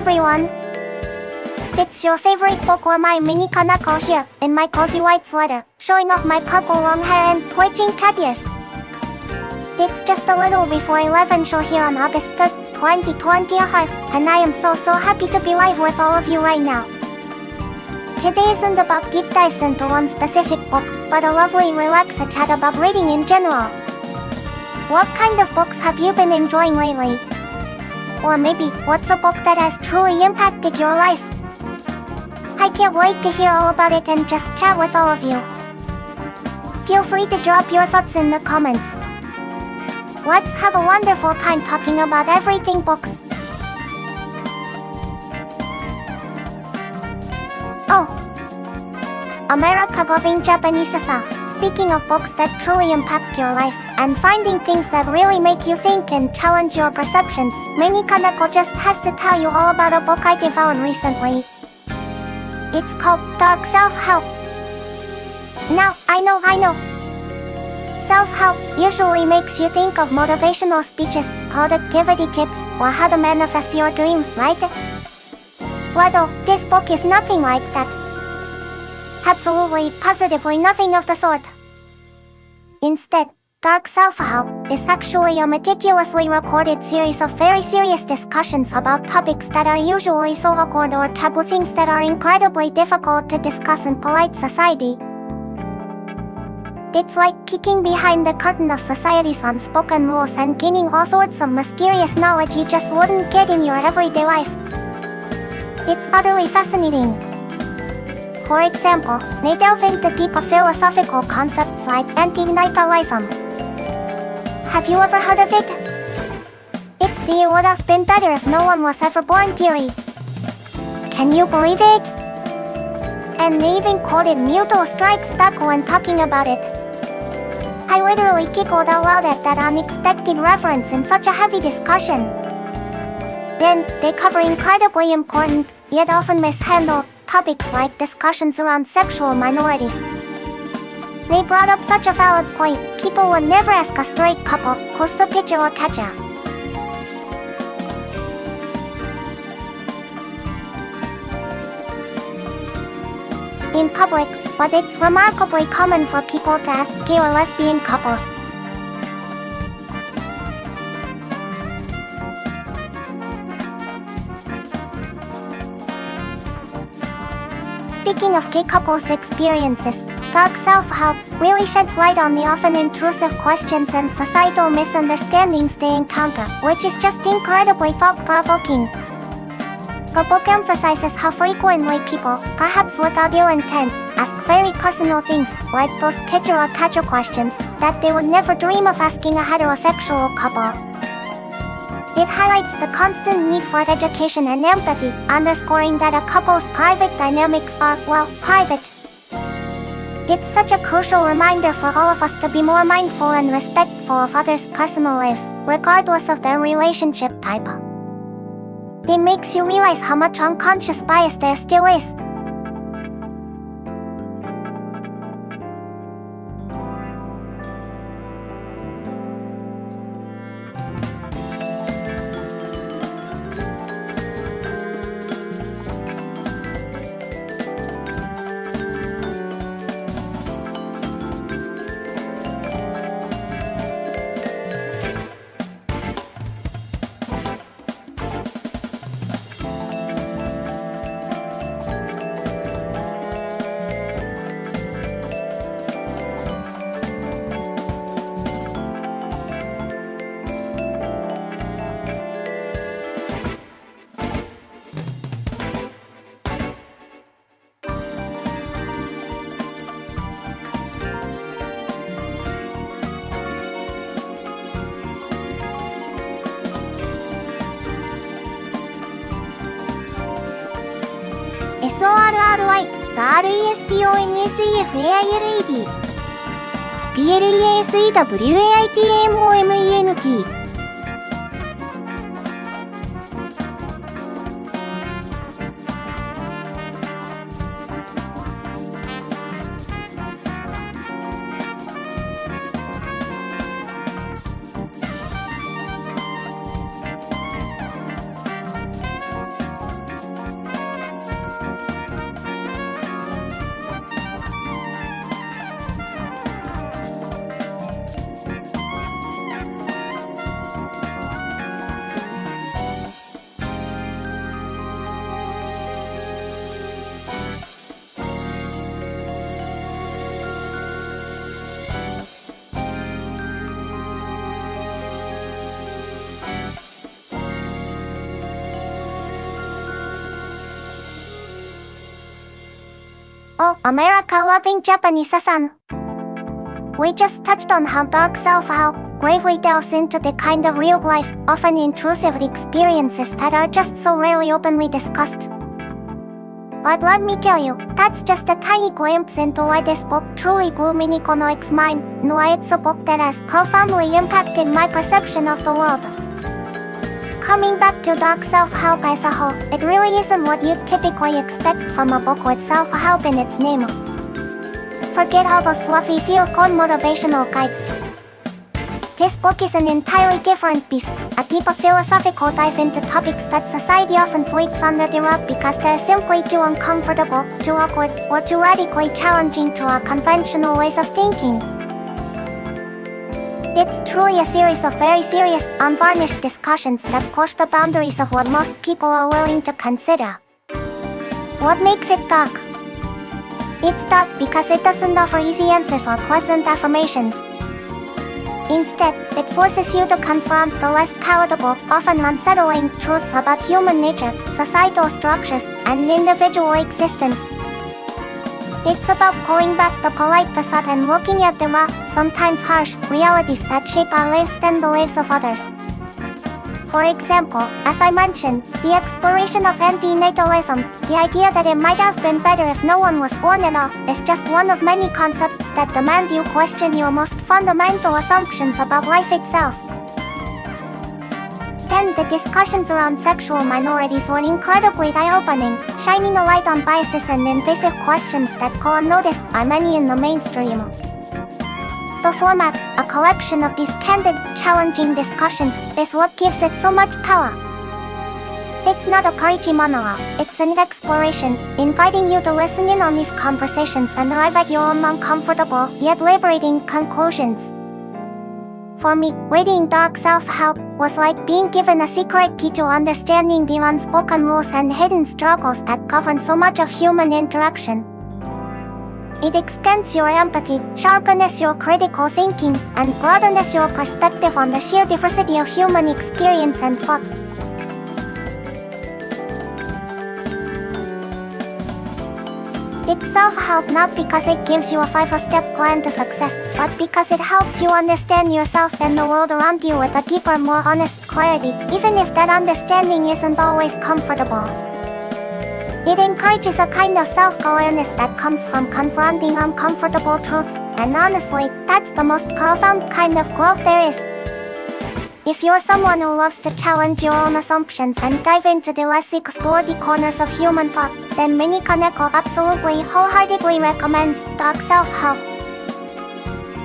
everyone! It's your favorite book or my Mini-Koneko here, in my cozy white sweater, showing off my purple long hair and twitching cat ears. It's just a little before 11 show here on August 3rd, 2020, and I am so happy to be live with all of you right now. Today isn't about deep dives into one specific book, but a lovely relaxed chat about reading in general. What kind of books have you been enjoying lately? Or maybe, what's a book that has truly impacted your life? I can't wait to hear all about it and just chat with all of you. Feel free to drop your thoughts in the comments. Let's have a wonderful time talking about everything books. Oh! America loving Japanese. Speaking of books that truly impact your life, and finding things that really make you think and challenge your perceptions, Mini-Koneko just has to tell you all about a book I devoured recently. It's called Dark Self-Help. Now, I know. Self-help usually makes you think of motivational speeches, productivity tips, or how to manifest your dreams, right? Well, this book is nothing like that. Absolutely, positively nothing of the sort. Instead, Dark Self-Help is actually a meticulously recorded series of very serious discussions about topics that are usually so awkward or taboo, things that are incredibly difficult to discuss in polite society. It's like kicking behind the curtain of society's unspoken rules and gaining all sorts of mysterious knowledge you just wouldn't get in your everyday life. It's utterly fascinating. For example, they delve into deep philosophical concepts like antinatalism. Have you ever heard of it? It's the "it would have been better if no one was ever born" theory. Can you believe it? And they even quoted Muto Strikes Back when talking about it. I literally giggled out loud at that unexpected reference in such a heavy discussion. Then, they cover incredibly important, yet often mishandled, topics like discussions around sexual minorities. They brought up such a valid point: people would never ask a straight couple, who's the pitcher or catcher? In public, but it's remarkably common for people to ask gay or lesbian couples. Speaking of gay couples' experiences, Dark Self-Help really sheds light on the often intrusive questions and societal misunderstandings they encounter, which is just incredibly thought-provoking. The book emphasizes how frequently people, perhaps without ill intent, ask very personal things, like those pitcher or catcher questions, that they would never dream of asking a heterosexual couple. It highlights the constant need for education and empathy, underscoring that a couple's private dynamics are, well, private. It's such a crucial reminder for all of us to be more mindful and respectful of others' personal lives, regardless of their relationship type. It makes you realize how much unconscious bias there still is. SORRI, The RESPONSEFAILED PLEASEWAITMOMENT Oh, America-loving Japanese-san. We just touched on how dark self-help gravely delves into the kind of real-life, often intrusive experiences that are just so rarely openly discussed. But let me tell you, that's just a tiny glimpse into why this book truly blew Mini-Koneko's mind, and why it's a book that has profoundly impacted my perception of the world. Coming back to dark self-help as a whole, it really isn't what you'd typically expect from a book with self-help in its name. Forget all those fluffy feel-good motivational guides. This book is an entirely different beast, a deeper philosophical dive into topics that society often sweeps under the rug because they're simply too uncomfortable, too awkward, or too radically challenging to our conventional ways of thinking. It's truly a series of very serious, unvarnished discussions that push the boundaries of what most people are willing to consider. What makes it dark? It's dark because it doesn't offer easy answers or pleasant affirmations. Instead, it forces you to confront the less palatable, often unsettling truths about human nature, societal structures, and individual existence. It's about pulling back the polite facade and looking at the raw, sometimes harsh, realities that shape our lives and the lives of others. For example, as I mentioned, the exploration of antinatalism, the idea that it might have been better if no one was born at all, is just one of many concepts that demand you question your most fundamental assumptions about life itself. Then the discussions around sexual minorities were incredibly eye-opening, shining a light on biases and invasive questions that go unnoticed by many in the mainstream. The format, a collection of these candid, challenging discussions, is what gives it so much power. It's not a preachy monologue, it's an exploration, inviting you to listen in on these conversations and arrive at your own uncomfortable, yet liberating conclusions. For me, reading dark self-help was like being given a secret key to understanding the unspoken rules and hidden struggles that govern so much of human interaction. It expands your empathy, sharpens your critical thinking, and broadens your perspective on the sheer diversity of human experience and thought. It's self-help not because it gives you a 5-step plan to success, but because it helps you understand yourself and the world around you with a deeper, more honest clarity, even if that understanding isn't always comfortable. It encourages a kind of self-awareness that comes from confronting uncomfortable truths, and honestly, that's the most profound kind of growth there is. If you're someone who loves to challenge your own assumptions and dive into the less explored corners of human thought, then Mini-Koneko absolutely wholeheartedly recommends Dark Self-Help.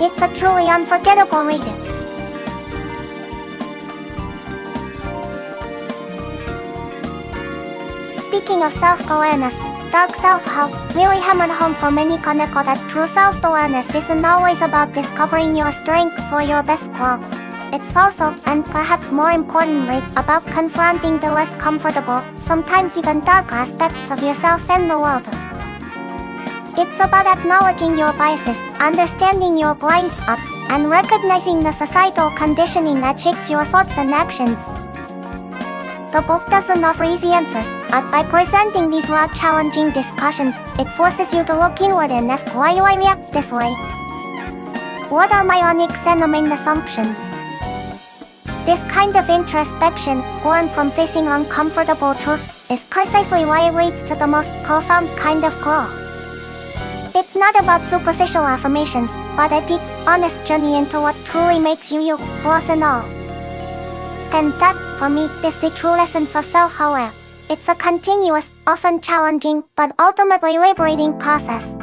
It's a truly unforgettable read. Speaking of self-awareness, Dark Self-Help really hammered home for Mini-Koneko that true self-awareness isn't always about discovering your strengths or your best qual. It's also, and perhaps more importantly, about confronting the less comfortable, sometimes even dark aspects of yourself and the world. It's about acknowledging your biases, understanding your blind spots, and recognizing the societal conditioning that shapes your thoughts and actions. The book doesn't offer easy answers, but by presenting these raw, challenging discussions, it forces you to look inward and ask, why do I react this way? What are my unexamined assumptions? This kind of introspection, born from facing uncomfortable truths, is precisely why it leads to the most profound kind of growth. It's not about superficial affirmations, but a deep, honest journey into what truly makes you you, flaws and all. And that, for me, is the true essence of self-aware. It's a continuous, often challenging, but ultimately liberating process.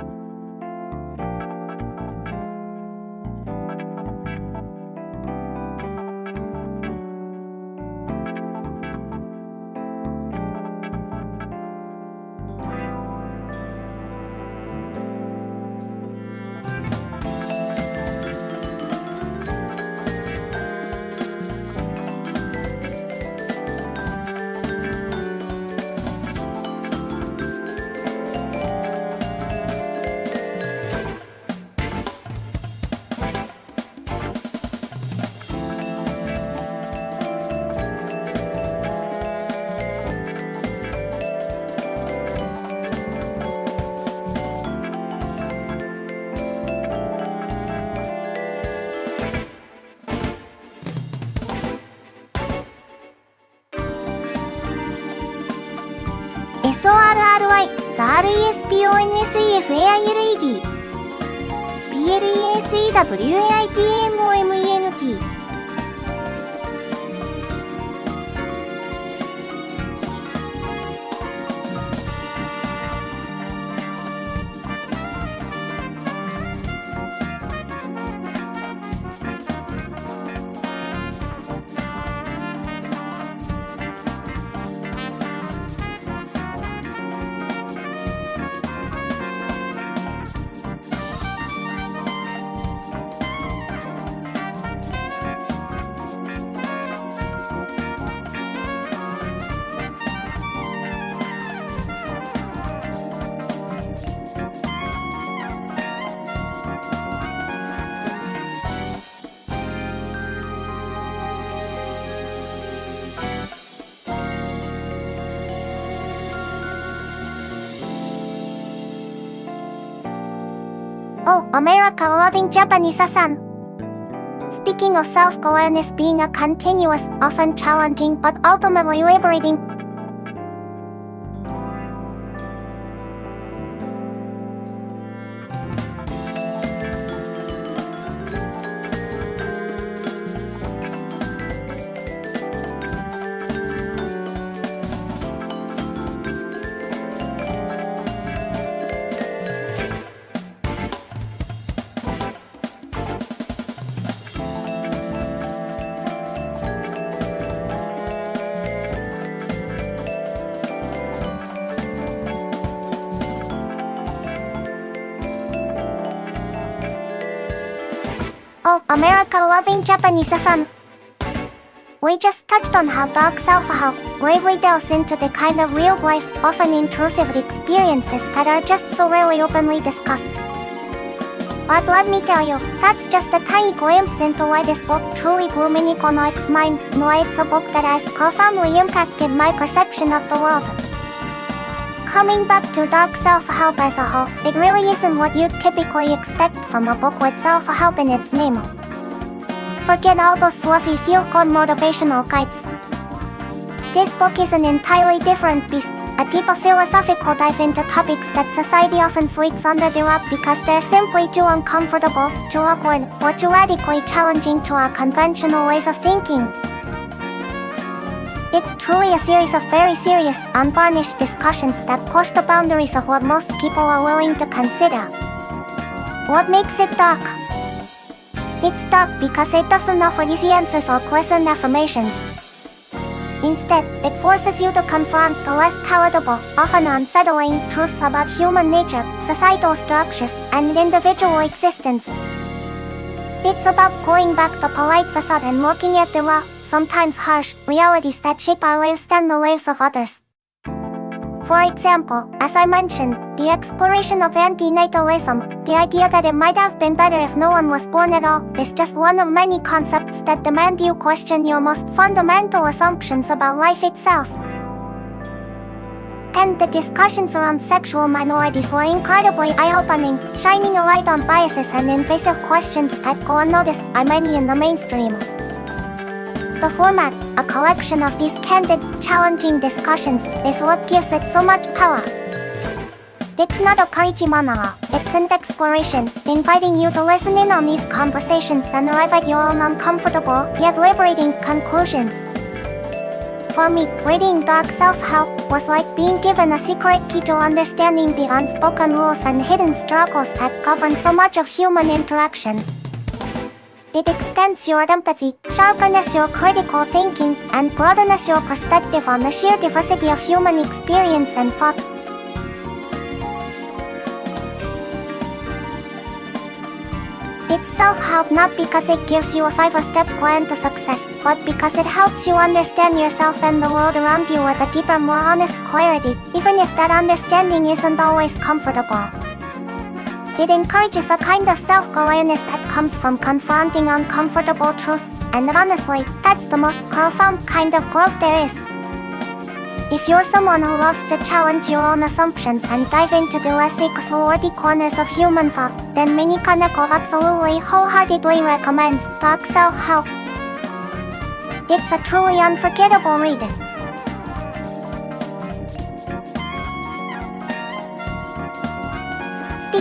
The RESPONSEFAILED BLESEWAITMOMENT Oh, America-loving Japanese-san! Speaking of self-awareness being a continuous, often challenging but ultimately liberating Oh, America-loving Japanese-san! We just touched on how dark self-help bravely delves into the kind of real-life, often intrusive experiences that are just so rarely openly discussed. But let me tell you, that's just a tiny glimpse into why this book truly blew Mini-Koneko's mind, and why it's a book that has profoundly impacted my perception of the world. Coming back to dark self-help as a whole, it really isn't what you'd typically expect from a book with self-help in its name. Forget all those fluffy feel-good motivational guides. This book is an entirely different beast, a deeper philosophical dive into topics that society often sweeps under the rug because they're simply too uncomfortable, too awkward, or too radically challenging to our conventional ways of thinking. It's truly a series of very serious, unvarnished discussions that push the boundaries of what most people are willing to consider. What makes it dark? It's dark because it doesn't offer easy answers or pleasant affirmations. Instead, it forces you to confront the less palatable, often unsettling truths about human nature, societal structures, and individual existence. It's about pulling back the polite facade and looking at the raw, sometimes harsh, realities that shape our lives and the lives of others. For example, as I mentioned, the exploration of antinatalism, the idea that it might have been better if no one was born at all, is just one of many concepts that demand you question your most fundamental assumptions about life itself. And the discussions around sexual minorities were incredibly eye-opening, shining a light on biases and invasive questions that go unnoticed by many in the mainstream. The format, a collection of these candid, challenging discussions, is what gives it so much power. It's not a preachy monologue, it's an exploration, inviting you to listen in on these conversations and arrive at your own uncomfortable, yet liberating conclusions. For me, reading Dark Self-Help was like being given a secret key to understanding the unspoken rules and hidden struggles that govern so much of human interaction. It extends your empathy, sharpens your critical thinking, and broadens your perspective on the sheer diversity of human experience and thought. It's self-help not because it gives you a 5-step plan to success, but because it helps you understand yourself and the world around you with a deeper, more honest clarity, even if that understanding isn't always comfortable. It encourages a kind of self-awareness that comes from confronting uncomfortable truths, and honestly, that's the most profound kind of growth there is. If you're someone who loves to challenge your own assumptions and dive into the less exploredy corners of human thought, then Mini-Koneko absolutely wholeheartedly recommends Dark Self-Help. It's a truly unforgettable read.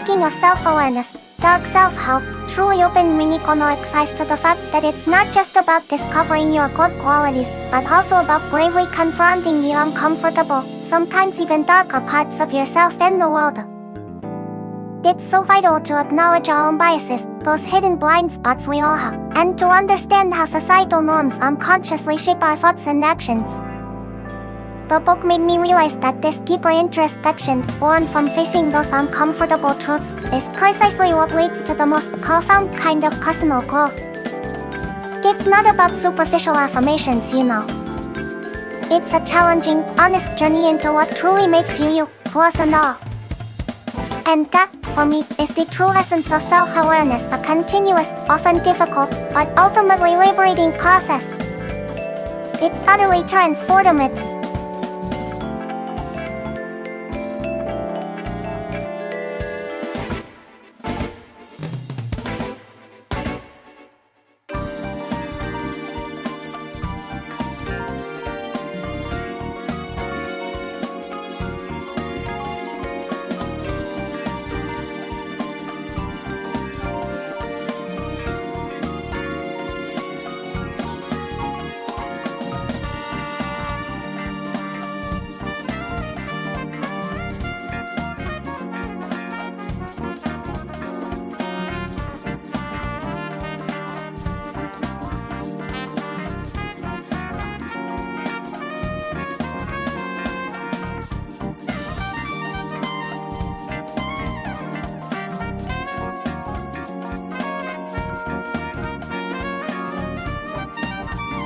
Speaking of self-awareness, dark self-help, truly open Mini-Koneko eyes to the fact that it's not just about discovering your good qualities, but also about bravely confronting the uncomfortable, sometimes even darker parts of yourself and the world. It's so vital to acknowledge our own biases, those hidden blind spots we all have, and to understand how societal norms unconsciously shape our thoughts and actions. The book made me realize that this deeper introspection, born from facing those uncomfortable truths, is precisely what leads to the most profound kind of personal growth. It's not about superficial affirmations, you know. It's a challenging, honest journey into what truly makes you you, flaws and all. And that, for me, is the true essence of self-awareness, a continuous, often difficult, but ultimately liberating process. It's utterly transformative.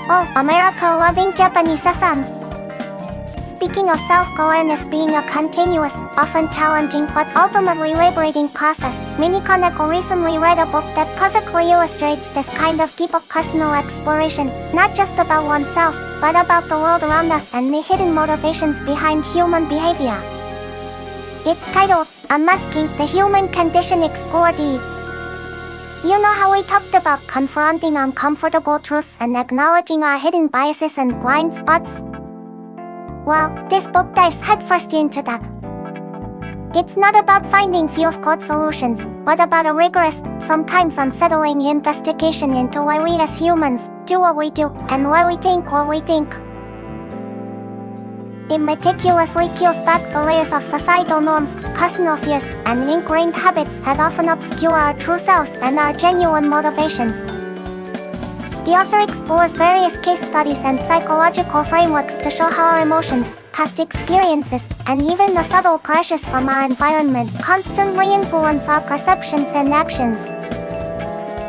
Oh, America-loving Japanese-san. Speaking of self-awareness being a continuous, often challenging but ultimately liberating process, Mini-Koneko recently read a book that perfectly illustrates this kind of deep personal exploration, not just about oneself, but about the world around us and the hidden motivations behind human behavior. It's titled, Unmasking the Human Condition Explored. You know how we talked about confronting uncomfortable truths and acknowledging our hidden biases and blind spots? Well, this book dives headfirst into that. It's not about finding feel-good solutions, but about a rigorous, sometimes unsettling investigation into why we as humans do what we do and why we think what we think. It meticulously peels back the layers of societal norms, personal fears, and ingrained habits that often obscure our true selves and our genuine motivations. The author explores various case studies and psychological frameworks to show how our emotions, past experiences, and even the subtle pressures from our environment constantly influence our perceptions and actions.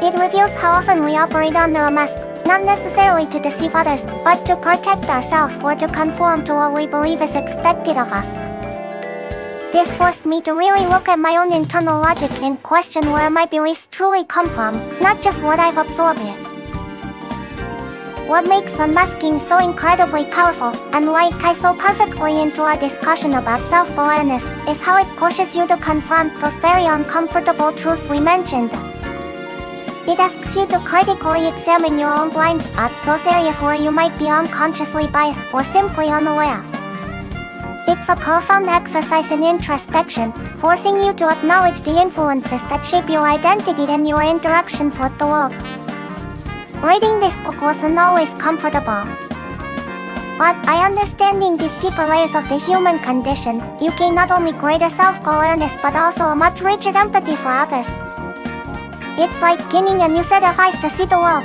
It reveals how often we operate under a mask, not necessarily to deceive others, but to protect ourselves or to conform to what we believe is expected of us. This forced me to really look at my own internal logic and question where my beliefs truly come from, not just what I've absorbed. What makes unmasking so incredibly powerful, and why it ties so perfectly into our discussion about self-awareness, is how it pushes you to confront those very uncomfortable truths we mentioned. It asks you to critically examine your own blind spots, those areas where you might be unconsciously biased or simply unaware. It's a profound exercise in introspection, forcing you to acknowledge the influences that shape your identity and your interactions with the world. Reading this book wasn't always comfortable. But by understanding these deeper layers of the human condition, you gain not only greater self-awareness but also a much richer empathy for others. It's like gaining a new set of eyes to see the world.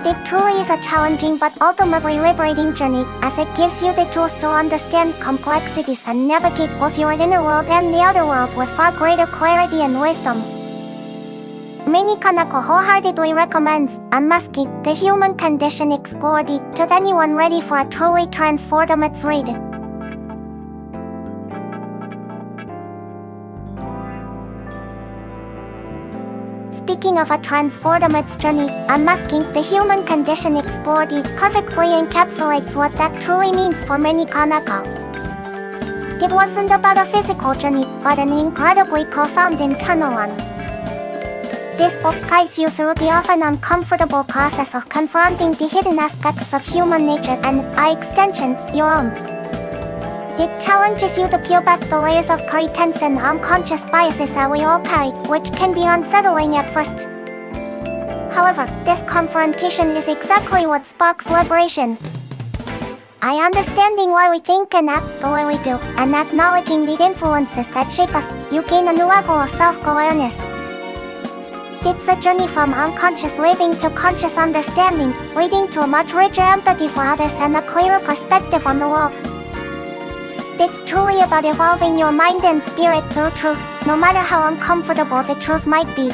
It truly is a challenging but ultimately liberating journey, as it gives you the tools to understand complexities and navigate both your inner world and the outer world with far greater clarity and wisdom. Mini-Koneko wholeheartedly recommends Unmasking the Human Condition Explored to anyone ready for a truly transformative read. Speaking of a transformative journey, Unmasking the Human Condition Explored perfectly encapsulates what that truly means for Mini-Koneko. It wasn't about a physical journey, but an incredibly profound internal one. This book guides you through the often uncomfortable process of confronting the hidden aspects of human nature and, by extension, your own. It challenges you to peel back the layers of pretense and unconscious biases that we all carry, which can be unsettling at first. However, this confrontation is exactly what sparks liberation. By understanding why we think and act the way we do, and acknowledging the influences that shape us, you gain a new level of self-awareness. It's a journey from unconscious living to conscious understanding, leading to a much richer empathy for others and a clearer perspective on the world. It's truly about evolving your mind and spirit through truth, no matter how uncomfortable the truth might be.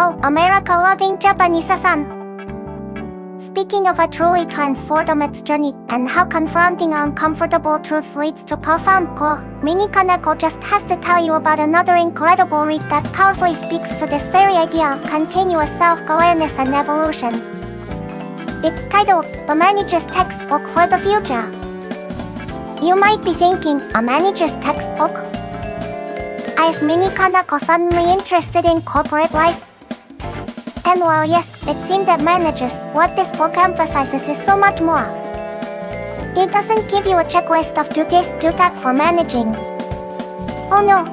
Oh, America loving Japanese-san. Speaking of a truly transformed journey, and how confronting uncomfortable truths leads to profound growth, Mini-Koneko just has to tell you about another incredible read that powerfully speaks to this very idea of continuous self-awareness and evolution. It's titled, The Manager's Textbook for the Future. You might be thinking, a manager's textbook? Is Mini-Koneko suddenly interested in corporate life? And while yes, it seemed that managers, what this book emphasizes is so much more. It doesn't give you a checklist of do this, do that for managing. Oh no.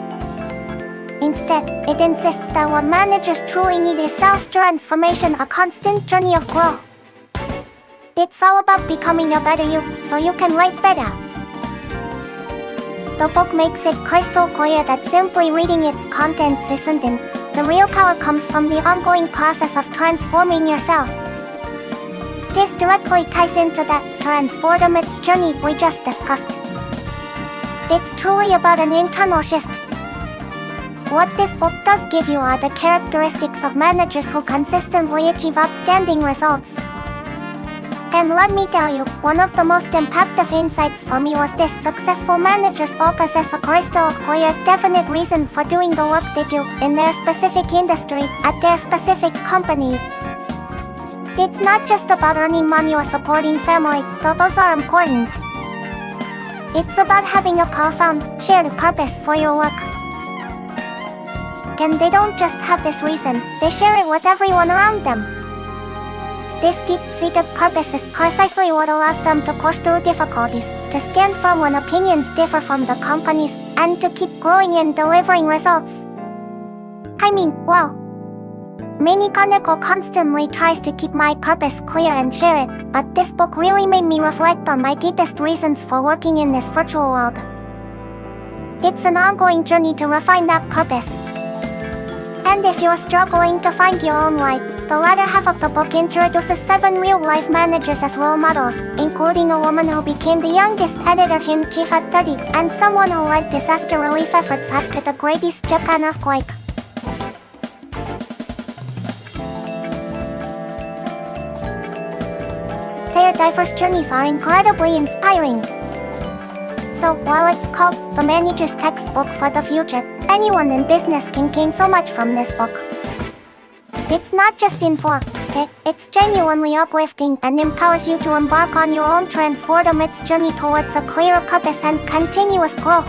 Instead, it insists that what managers truly need is self-transformation, a constant journey of growth. It's all about becoming a better you, so you can write better. The book makes it crystal clear that simply reading its contents isn't enough. The real power comes from the ongoing process of transforming yourself. This directly ties into that transformative journey we just discussed. It's truly about an internal shift. What this book does give you are the characteristics of managers who consistently achieve outstanding results. And let me tell you, one of the most impactful insights for me was this: successful managers all possess a crystal clear, definite reason for doing the work they do, in their specific industry, at their specific company. It's not just about earning money or supporting family, though those are important. It's about having a profound, shared purpose for your work. And they don't just have this reason, they share it with everyone around them. This deep-seated purpose is precisely what allows them to push through difficulties, to stand firm when opinions differ from the company's, and to keep growing and delivering results. I mean, well, Mini-Koneko constantly tries to keep my purpose clear and share it, but this book really made me reflect on my deepest reasons for working in this virtual world. It's an ongoing journey to refine that purpose. And if you're struggling to find your own light, the latter half of the book introduces 7 real-life managers as role models, including a woman who became the youngest editor-in-chief at 30, and someone who led disaster relief efforts after the Great East Japan earthquake. Their diverse journeys are incredibly inspiring. So, while it's called The Manager's Textbook for the Future, anyone in business can gain so much from this book. It's not just informative, it's genuinely uplifting and empowers you to embark on your own transformative journey towards a clearer purpose and continuous growth.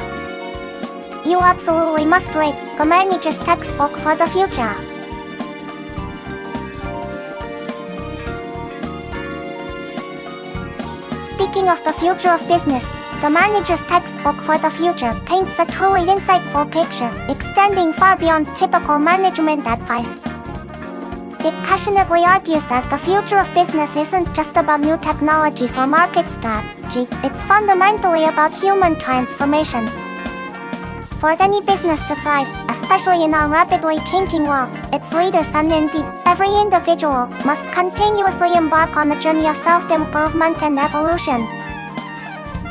You absolutely must read The Manager's Textbook for the Future. Speaking of the future of business, The Manager's Textbook for the Future paints a truly insightful picture, extending far beyond typical management advice. It passionately argues that the future of business isn't just about new technologies or market strategy, it's fundamentally about human transformation. For any business to thrive, especially in our rapidly changing world, its leaders and indeed every individual must continuously embark on a journey of self-improvement and evolution.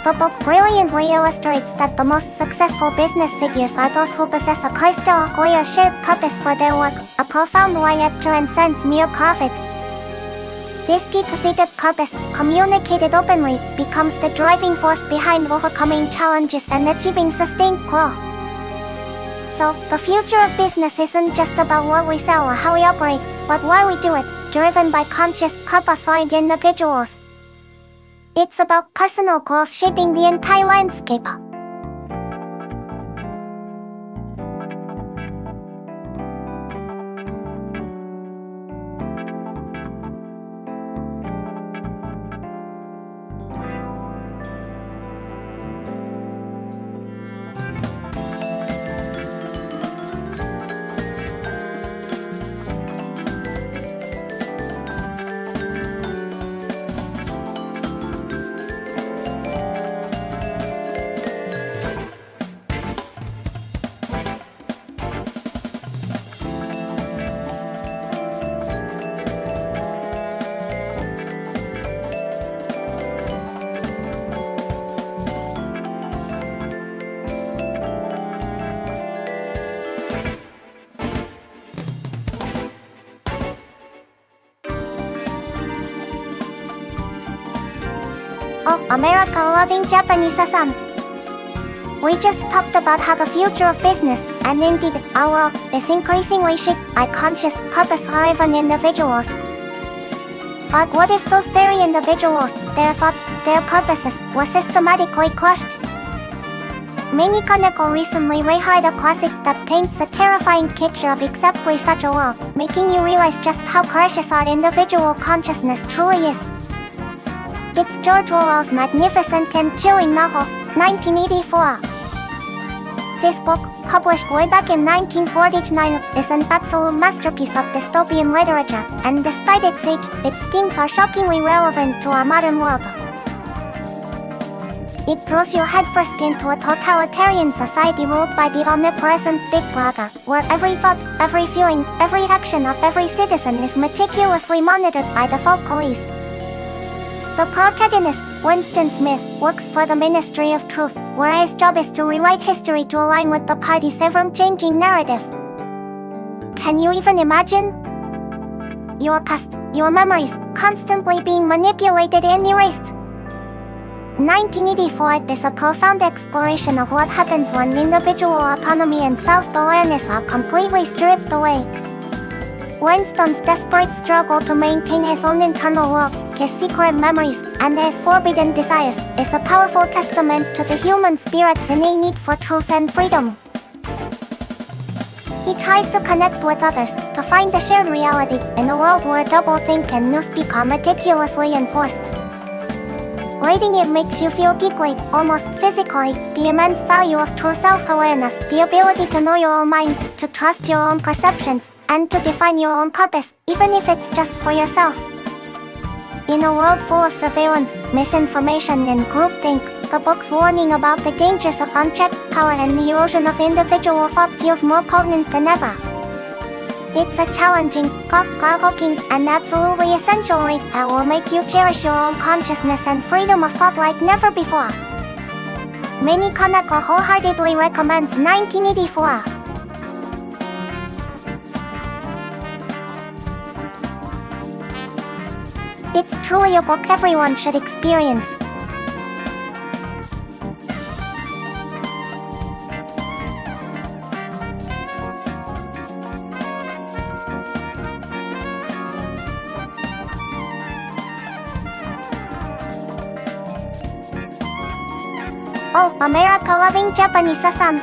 The book brilliantly illustrates that the most successful business figures are those who possess a crystal clear shared purpose for their work, a profound why that transcends mere profit. This deep-seated purpose, communicated openly, becomes the driving force behind overcoming challenges and achieving sustained growth. So, the future of business isn't just about what we sell or how we operate, but why we do it, driven by conscious, purpose-oriented individuals. It's about personal growth shaping the entire landscape. Oh, America-loving Japanese-san. We just talked about how the future of business, and indeed our world, is increasingly shaped by conscious, purpose-driven individuals. But what if those very individuals, their thoughts, their purposes, were systematically crushed? Mini-Koneko recently reread a classic that paints a terrifying picture of exactly such a world, making you realize just how precious our individual consciousness truly is. It's George Orwell's magnificent and chilling novel, 1984. This book, published way back in 1949, is an absolute masterpiece of dystopian literature, and despite its age, its themes are shockingly relevant to our modern world. It throws you headfirst into a totalitarian society ruled by the omnipresent Big Brother, where every thought, every feeling, every action of every citizen is meticulously monitored by the folk police. The protagonist, Winston Smith, works for the Ministry of Truth, where his job is to rewrite history to align with the party's ever-changing narrative. Can you even imagine? Your past, your memories, constantly being manipulated and erased. 1984 is a profound exploration of what happens when individual autonomy and self-awareness are completely stripped away. Winston's desperate struggle to maintain his own internal world, his secret memories, and his forbidden desires, is a powerful testament to the human spirit's innate need for truth and freedom. He tries to connect with others, to find a shared reality, in a world where doublethink and newspeak are meticulously enforced. Reading it makes you feel deeply, almost physically, the immense value of true self-awareness, the ability to know your own mind, to trust your own perceptions, and to define your own purpose, even if it's just for yourself. In a world full of surveillance, misinformation, and groupthink, the book's warning about the dangers of unchecked power and the erosion of individual thought feels more potent than ever. It's a challenging, thought-provoking, and absolutely essential read that will make you cherish your own consciousness and freedom of thought like never before. Mini-Koneko wholeheartedly recommends 1984. It's truly a book everyone should experience. Oh, America-loving Japanese-san.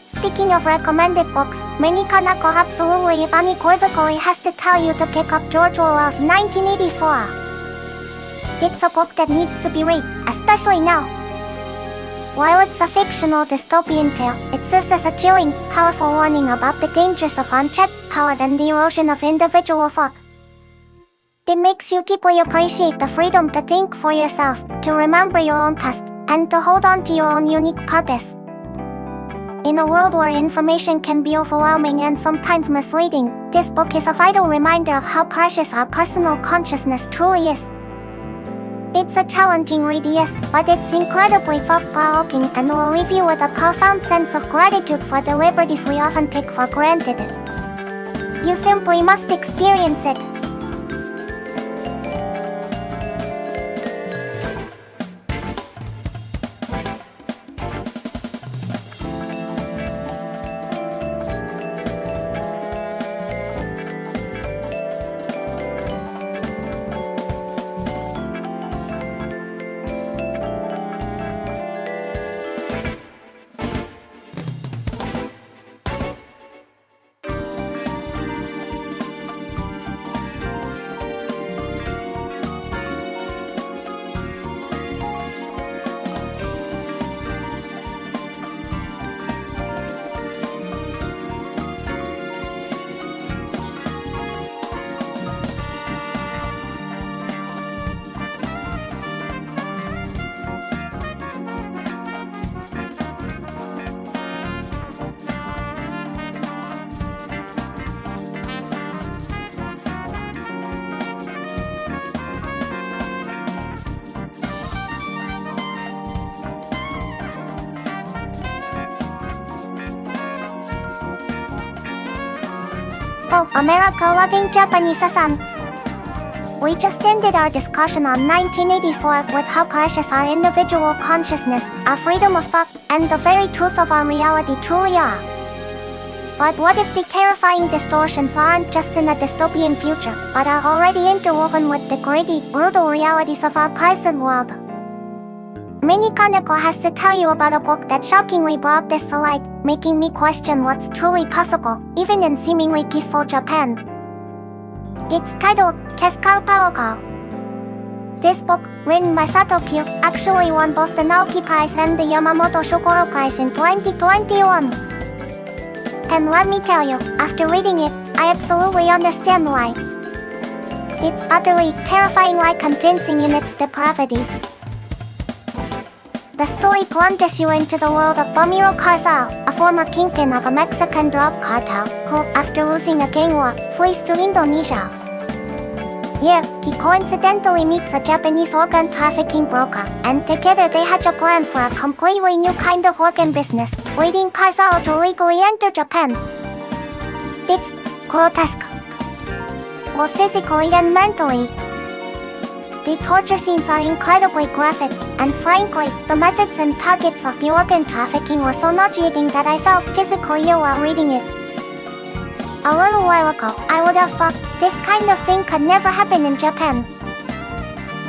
Speaking of recommended books, Mini-Koneko absolutely unequivocally has to tell you to pick up George Orwell's 1984. It's a book that needs to be read, especially now. While it's a fictional dystopian tale, it serves as a chilling, powerful warning about the dangers of unchecked power and the erosion of individual thought. It makes you deeply appreciate the freedom to think for yourself, to remember your own past, and to hold on to your own unique purpose. In a world where information can be overwhelming and sometimes misleading, this book is a vital reminder of how precious our personal consciousness truly is. It's a challenging read, yes, but it's incredibly thought-provoking and will leave you with a profound sense of gratitude for the liberties we often take for granted. You simply must experience it. Oh, America-loving Japanese-san. We just ended our discussion on 1984 with how precious our individual consciousness, our freedom of thought, and the very truth of our reality truly are. But what if the terrifying distortions aren't just in a dystopian future, but are already interwoven with the gritty, brutal realities of our present world? Mini-Koneko has to tell you about a book that shockingly brought this to light, making me question what's truly possible, even in seemingly peaceful Japan. It's titled Teskao Paokao. This book, written by Sato Kyu, actually won both the Naoki Prize and the Yamamoto Shokoro Prize in 2021. And let me tell you, after reading it, I absolutely understand why. It's utterly, terrifyingly convincing in its depravity. The story plunges you into the world of Bamiro Carzal, a former kingpin of a Mexican drug cartel, who, after losing a gang war, flees to Indonesia. Here, he coincidentally meets a Japanese organ trafficking broker, and together they hatch a plan for a completely new kind of organ business, leading Carzal to legally enter Japan. It's grotesque, both physically and mentally. The torture scenes are incredibly graphic, and frankly, the methods and targets of the organ trafficking were so nauseating that I felt physically ill while reading it. A little while ago, I would have thought this kind of thing could never happen in Japan.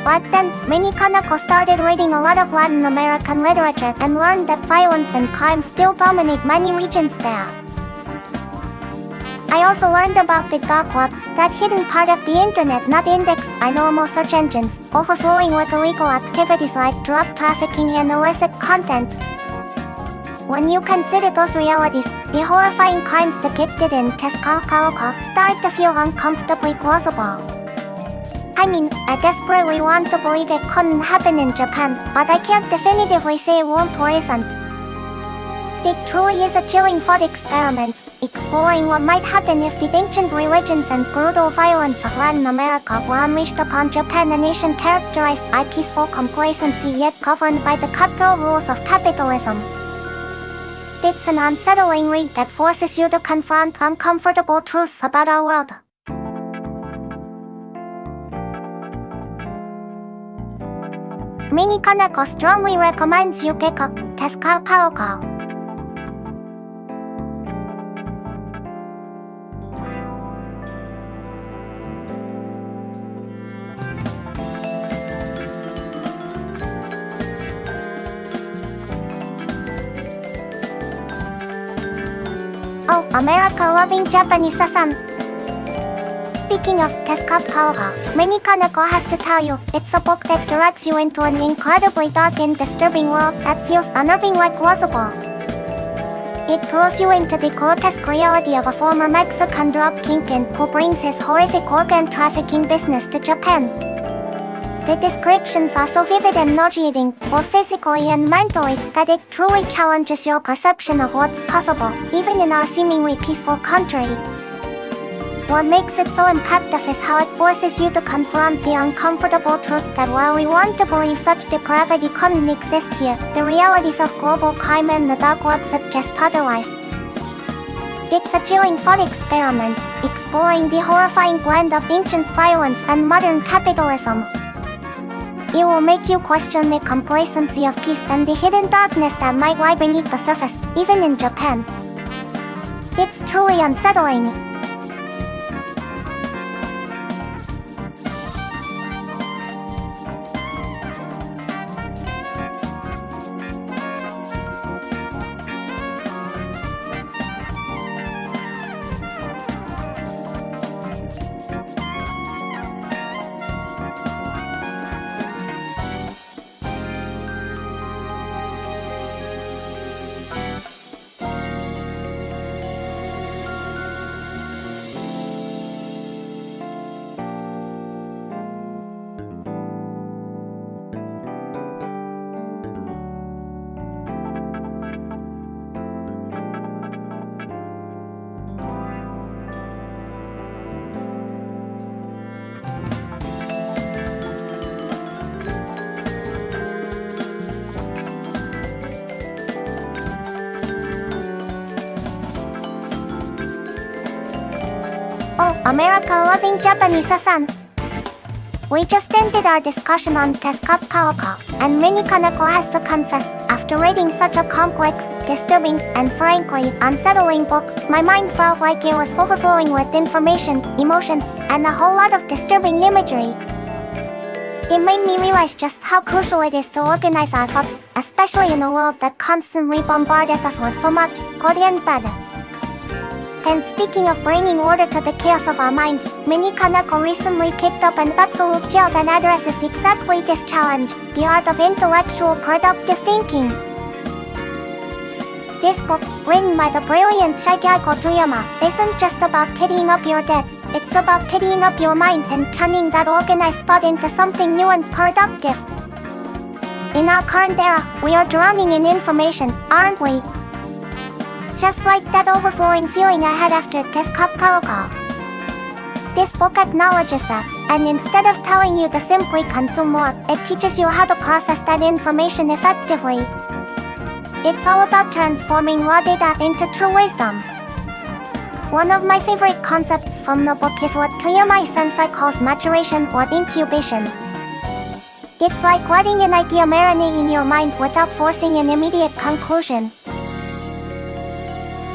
But then, Mini-Koneko started reading a lot of Latin American literature and learned that violence and crime still dominate many regions there. I also learned about the dark web, that hidden part of the internet not indexed by normal search engines, overflowing with illegal activities like drug trafficking and illicit content. When you consider those realities, the horrifying crimes depicted in Teskao Paokao start to feel uncomfortably plausible. I mean, I desperately want to believe it couldn't happen in Japan, but I can't definitively say it won't or isn't. It truly is a chilling thought experiment, exploring what might happen if the ancient religions and brutal violence of Latin America were unleashed upon Japan, a nation characterized by peaceful complacency yet governed by the cutthroat rules of capitalism. It's an unsettling read that forces you to confront uncomfortable truths about our world. Mini-Koneko strongly recommends you pick up Teskao Paokao. Oh, America-loving Japanese-san. speaking of Tezuka, Mini-Koneko has to tell you, it's a book that directs you into an incredibly dark and disturbing world that feels unnerving like plausible. It throws you into the grotesque reality of a former Mexican drug kingpin who brings his horrific organ trafficking business to Japan. The descriptions are so vivid and nauseating, both physically and mentally, that it truly challenges your perception of what's possible, even in our seemingly peaceful country. What makes it so impactful is how it forces you to confront the uncomfortable truth that while we want to believe such depravity couldn't exist here, the realities of global crime and the dark web suggest otherwise. It's a chilling thought experiment, exploring the horrifying blend of ancient violence and modern capitalism. It will make you question the complacency of peace and the hidden darkness that might lie beneath the surface, even in Japan. It's truly unsettling. Oh, America-loving Japanese-san! We just ended our discussion on Tezuka, and Mini-Koneko has to confess, after reading such a complex, disturbing, and frankly, unsettling book, my mind felt like it was overflowing with information, emotions, and a whole lot of disturbing imagery. It made me realize just how crucial it is to organize our thoughts, especially in a world that constantly bombards us with so much good and bad. And speaking of bringing order to the chaos of our minds, Mini-Koneko recently kicked up an absolute gel that addresses exactly this challenge, the art of intellectual productive thinking. This book, written by the brilliant Shigeru Toyama, isn't just about tidying up your debts, it's about tidying up your mind and turning that organized thought into something new and productive. In our current era, we are drowning in information, aren't we? Just like that overflowing feeling I had after Tezuka. This book acknowledges that, and instead of telling you to simply consume more, it teaches you how to process that information effectively. It's all about transforming raw data into true wisdom. One of my favorite concepts from the book is what Toyama-sensei calls maturation or incubation. It's like letting an idea marinate in your mind without forcing an immediate conclusion.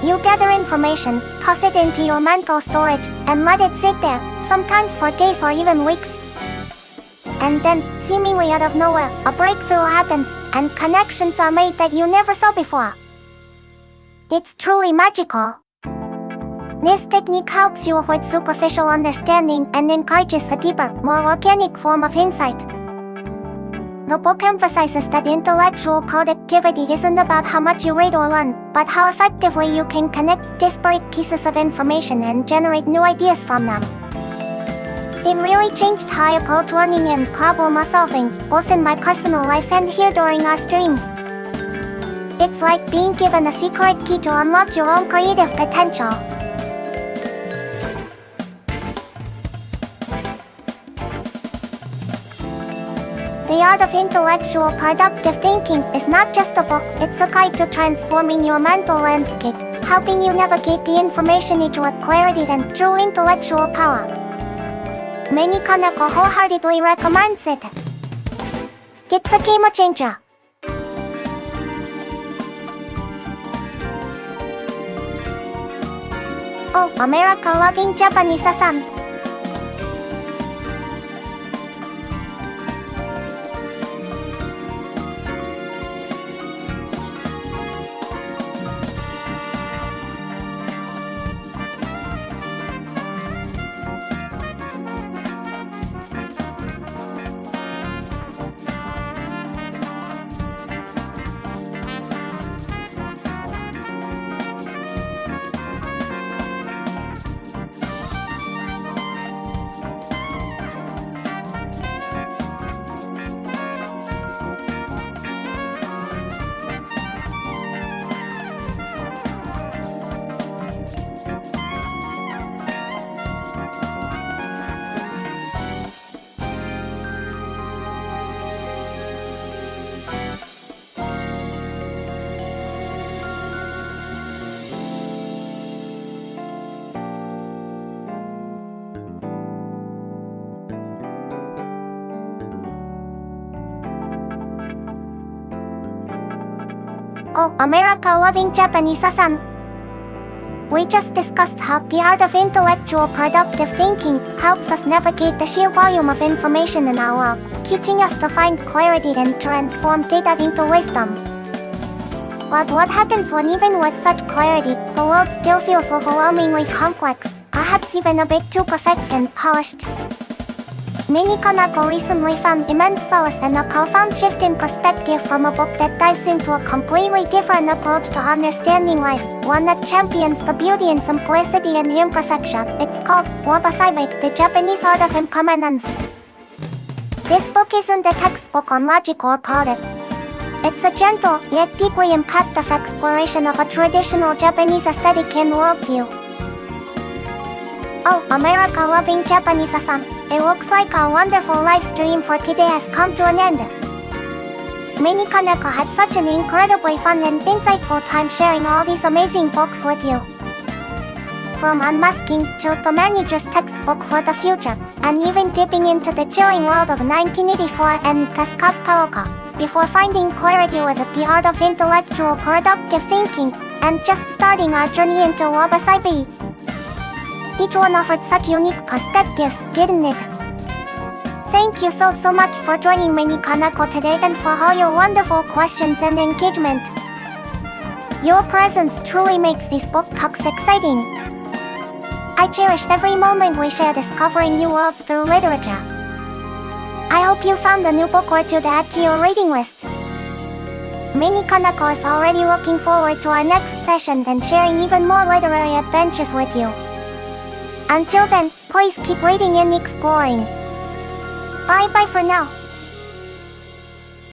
You gather information, toss it into your mental storage, and let it sit there, sometimes for days or even weeks. And then, seemingly out of nowhere, a breakthrough happens, and connections are made that you never saw before. It's truly magical. This technique helps you avoid superficial understanding and encourages a deeper, more organic form of insight. The book emphasizes that intellectual productivity isn't about how much you read or learn, but how effectively you can connect disparate pieces of information and generate new ideas from them. It really changed how I approach learning and problem solving, both in my personal life and here during our streams. It's like being given a secret key to unlock your own creative potential. The Art of Intellectual Productive Thinking is not just a book, it's a guide to transforming your mental landscape, helping you navigate the information age with clarity and true intellectual power. Mini-Koneko wholeheartedly recommends it. It's a game changer. Oh, America-loving Japanese-san! Oh, America-loving Japanese-san. We just discussed how the art of intellectual productive thinking helps us navigate the sheer volume of information in our world, teaching us to find clarity and transform data into wisdom. But what happens when even with such clarity, the world still feels overwhelmingly complex, perhaps even a bit too perfect and polished? Mini-Koneko recently found immense solace and a profound shift in perspective from a book that dives into a completely different approach to understanding life, one that champions the beauty and simplicity and imperfection. It's called Wabasaibe, the Japanese Art of Impermanence. This book isn't a textbook on logic or product. It's a gentle, yet deeply impactful exploration of a traditional Japanese aesthetic and worldview. Oh, America-loving Japanese-san, it looks like our wonderful live stream for today has come to an end. Mini-Koneko had such an incredibly fun and insightful time sharing all these amazing books with you. From Unmasking to the Manager's Textbook for the Future, and even dipping into the chilling world of 1984 and Cascade Paoka, before finding clarity with the art of intellectual productive thinking, and just starting our journey into Wabasaibe. Each one offered such unique perspectives, didn't it? Thank you so much for joining Mini-Koneko today and for all your wonderful questions and engagement. Your presence truly makes these book talks exciting. I cherished every moment we share discovering new worlds through literature. I hope you found a new book or two to add to your reading list. Mini-Koneko is already looking forward to our next session and sharing even more literary adventures with you. Until then, please keep reading and exploring. Bye bye for now.